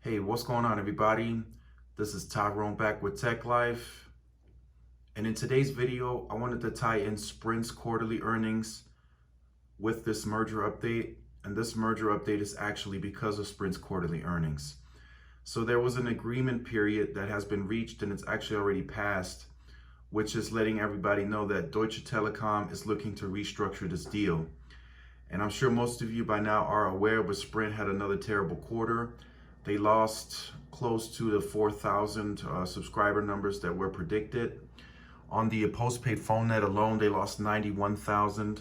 Hey, what's going on, everybody? This is Tyrone back with Tech Life. And in today's video, I wanted to tie in Sprint's quarterly earnings with this merger update. And this merger update is actually because of Sprint's quarterly earnings. So there was an agreement period that has been reached and it's actually already passed, which is letting everybody know that Deutsche Telekom is looking to restructure this deal. And I'm sure most of you by now are aware, but Sprint had another terrible quarter. They lost close to the 4,000 subscriber numbers that were predicted. On the postpaid phone net alone, they lost 91,000,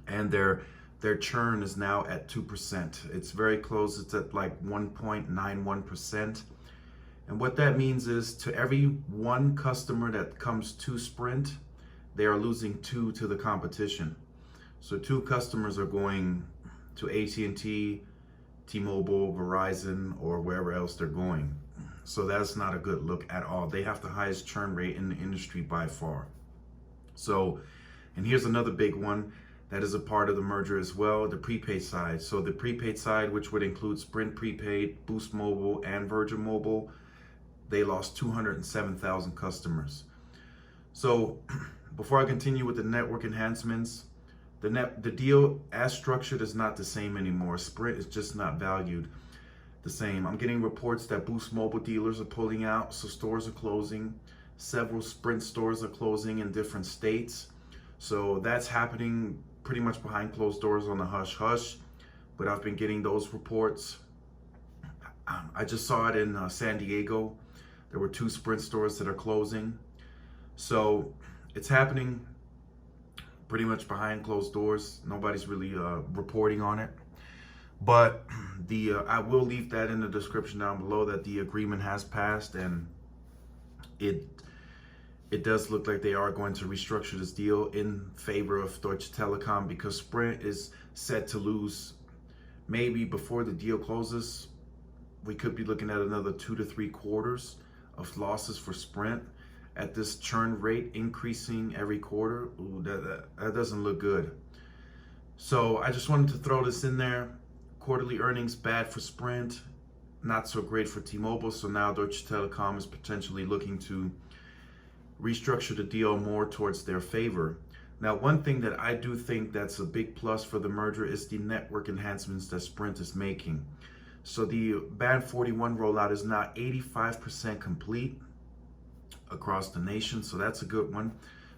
and their churn is now at 2%. It's very close. It's at like 1.91%. And what that means is to every one customer that comes to Sprint, they are losing two to the competition. So two customers are going to AT&T, T-Mobile, Verizon, or wherever else they're going. So that's not a good look at all. They have the highest churn rate in the industry by far. So, and here's another big one that is a part of the merger as well, the prepaid side. So the prepaid side, which would include Sprint Prepaid, Boost Mobile, and Virgin Mobile, they lost 207,000 customers. So before I continue with the network enhancements, the deal as structured is not the same anymore. Sprint is just not valued the same. I'm getting reports that Boost Mobile dealers are pulling out, so stores are closing. Several Sprint stores are closing in different states. So that's happening pretty much behind closed doors on the hush hush, but I've been getting those reports. I just saw it in San Diego. There were 2 Sprint stores that are closing. So it's happening pretty much behind closed doors. Nobody's really reporting on it. But I will leave that in the description down below that the agreement has passed, and it does look like they are going to restructure this deal in favor of Deutsche Telekom, because Sprint is set to lose, maybe before the deal closes, we could be looking at another 2 to 3 quarters of losses for Sprint. At this churn rate increasing every quarter, ooh, that doesn't look good. So I just wanted to throw this in there. Quarterly earnings bad for Sprint, not so great for T-Mobile. So now Deutsche Telekom is potentially looking to restructure the deal more towards their favor. Now, one thing that I do think that's a big plus for the merger is the network enhancements that Sprint is making. So the Band 41 rollout is now 85% complete across the nation, so that's a good one.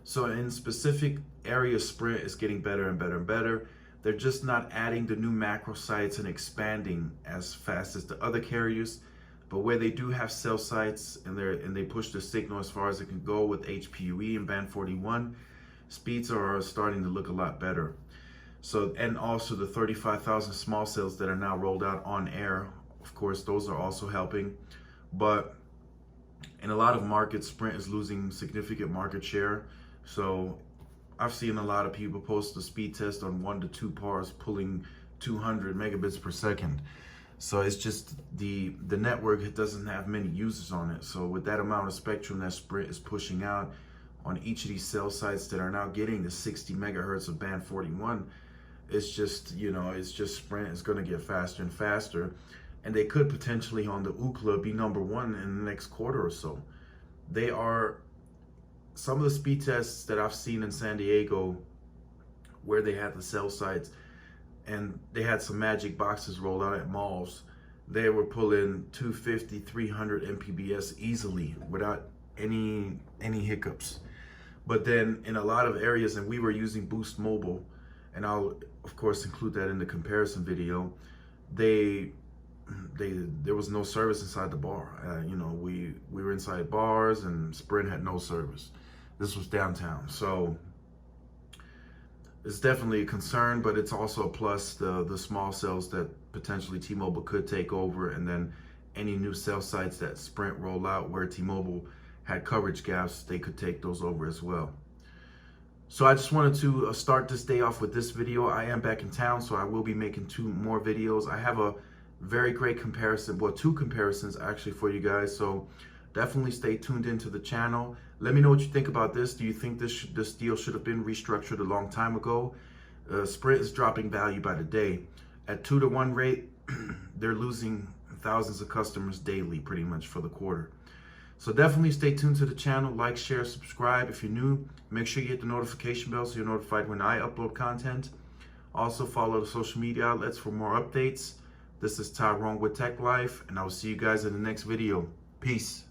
So in specific areas, Sprint is getting better and better and better. They're just not adding the new macro sites and expanding as fast as the other carriers, but where they do have cell sites and they push the signal as far as it can go with HPUE and Band 41, speeds are starting to look a lot better. So, and also the 35,000 small cells that are now rolled out on air, of course, those are also helping. But in a lot of markets, Sprint is losing significant market share. So I've seen a lot of people post the speed test on 1 to 2 pars pulling 200 megabits per second. So it's just the network doesn't have many users on it. So with that amount of spectrum that Sprint is pushing out on each of these cell sites that are now getting the 60 megahertz of Band 41, it's just, it's just Sprint is going to get faster and faster. And they could potentially on the Ookla be #1 in the next quarter or so. They are, some of the speed tests that I've seen in San Diego where they had the cell sites and they had some magic boxes rolled out at malls, they were pulling 250, 300 Mbps easily without any hiccups. But then in a lot of areas, and we were using Boost Mobile, and I'll of course include that in the comparison video, there was no service inside the bar. We were inside bars and Sprint had no service. This was downtown. So it's definitely a concern, but it's also a plus, the small cells that potentially T-Mobile could take over, and then any new cell sites that Sprint roll out where T-Mobile had coverage gaps, they could take those over as well. So I just wanted to start this day off with this video. I am back in town, so I will be making 2 more videos. I have a very great comparison, well, 2 comparisons actually for you guys. So definitely stay tuned into the channel. Let me know what you think about this. Do you think this deal should have been restructured a long time ago? Sprint is dropping value by the day. At 2-to-1 rate, they're losing thousands of customers daily, pretty much, for the quarter. So definitely stay tuned to the channel, like, share, subscribe. If you're new, make sure you hit the notification bell so you're notified when I upload content. Also follow the social media outlets for more updates. This is Tyrone with Tech Life, and I will see you guys in the next video. Peace.